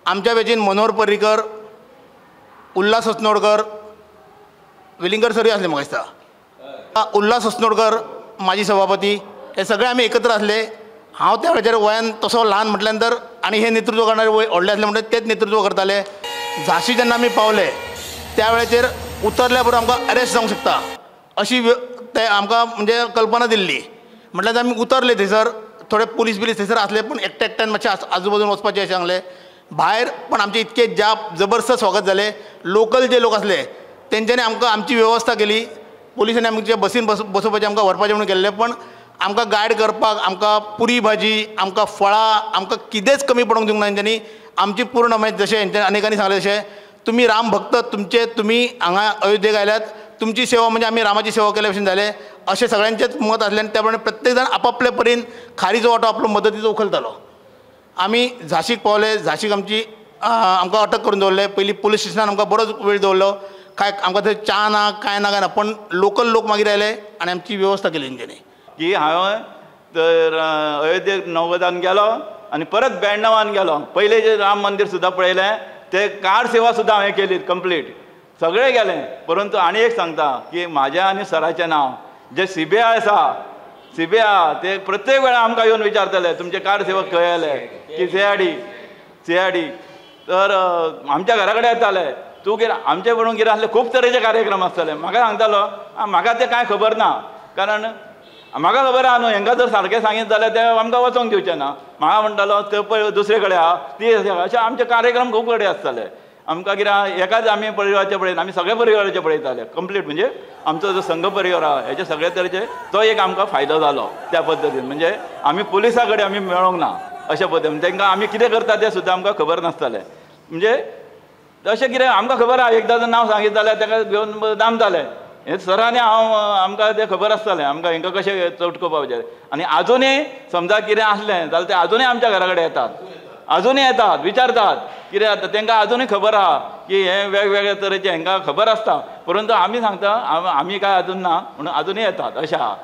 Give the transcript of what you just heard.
आमच्या वेचीन मनोहर पर्रीकर, उल्हास हसनोडकर, वेलिंगकर सरी असले म्हाका दिसता, उल्हास हसनोडकर माजी सभापती, हे सगळे आमी एकत्र असले. हांव त्या वेळाचेर वयान तसो ल्हान म्हटल्या नंतर आनी हे नेतृत्व करणारे व्हडले असले म्हणटकीर तेच नेतृत्व करताले. झांसी जेन्ना आमी पावले त्या वेळाचेर उतरल्या बरोबर आमकां अरेस्ट जावंक शकता अशी ते आमकां म्हणजे कल्पना दिल्ली. म्हटल्यार आमी उतरले थंयसर, थोडे पुलीस बिलीस थंयसर आसले, पूण एकट्यान मातशें आजूबाजून वचपाचें अशें सांगलें. भायर पण आमचे इतके जबरदस्त स्वागत जालें. लोकल जे लोक असले तेंच्यांनी आमकां आमची वेवस्था केली. पुलिसांनी आमच्या बसीन बसोवपाचें आमकां व्हरपाचें म्हणून केल्लें, पण आमकां गायड करपाक आमकां पुरी भाजी, आमकां फळां, आमकां कितेंच कमी पडोवंक दिवंक ना तेंच्यांनी. आमची पूर्ण म्हणजे जशें हेंच्यांनी अनेकांनी सांगलें तशें तुमी राम भक्त, तुमी हांगा अयोध्येक आयल्यात, तुमची सेवा म्हणजे आमी रामाची सेवा केल्या भशेन जालें अशें सगळ्यांचेंच मत आसलें. आनी त्या प्रमाणे प्रत्येक जाण आपापले परीन खारीचो वांटो आपलो मदतीचो उखलतालो. आमी झांसीक पावले. झांसीक आमकां अटक करून दवरले. पयलीं पुलीस स्टेशनान आमकां बरोच वेळ दवरलो. काय आमकां थंय च्या ना काय ना, पण लोकल लोक मागीर आयले आनी आमची वेवस्था केली तेंच्यांनी. की हांव तर अयोध्येक 90 गेलो आनी परत 92 गेलो. पयलें जे राम मंदिर सुद्दां पळयलें, ते कार सेवा सुद्दां हांवें केली कंप्लीट, सगळें गेलें. परंतु आनी एक सांगता की म्हाजें आनी सराचें नांव जे CBI आसा, CBI ते प्रत्येक वेळा आमकां येवन विचारतले तुमचे कार सेवक खंय आले, की CID. तर आमच्या घरा कडेन येताले, तूं कितें आमचे म्हणून कितें आसलें, खूब तरेचे कार्यक्रम आसताले. म्हाका सांगतालो म्हाका तें कांय खबर ना, कारण म्हाका खबर आहा न्हू, हांकां जर सारकें सांगीत जाल्यार ते आमकां वचोंक दिवचें ना. म्हाका म्हणटालो ते पळय दुसरे कडेन आहा, ती अशें आमचे कार्यक्रम खूब कडेन आसताले. आमकां कितें एकाच आमी परिवाराचे पळयना, आमी सगळे परिवाराचे पळयताले कंप्लीट. म्हणजे आमचो जो संघ परिवार आहा हेचे सगळे तरेचे तो एक आमकां फायदो जालो त्या पद्दतीन. म्हणजे आमी पुलिसा कडेन आमी मेळोंक ना अशा पद्दतीन. तांकां आमी कितें करता तें सुद्दां आमकां खबर नासतालें. म्हणजे अशें कितें आमकां खबर आहा, एकदां जर नांव सांगीत जाल्यार ताका घेवन नामताले. हे सरांनी आमकां तें खबर आसतालें आमकां हांकां कशें चवटको पावचें. आनी आजुनूय समजा कितें आसलें जाल्यार ते आजुनूय आमच्या घरा कडेन येतात, आजुनूय येतात, विचारतात कितें जाता. तांकां आजुनूय खबर आहा की हे वेगवेगळे तरेचे हांकां खबर आसता. परंतु आमी सांगता आमी काय आजून ना म्हणून आजुनूय येतात अशें आहा.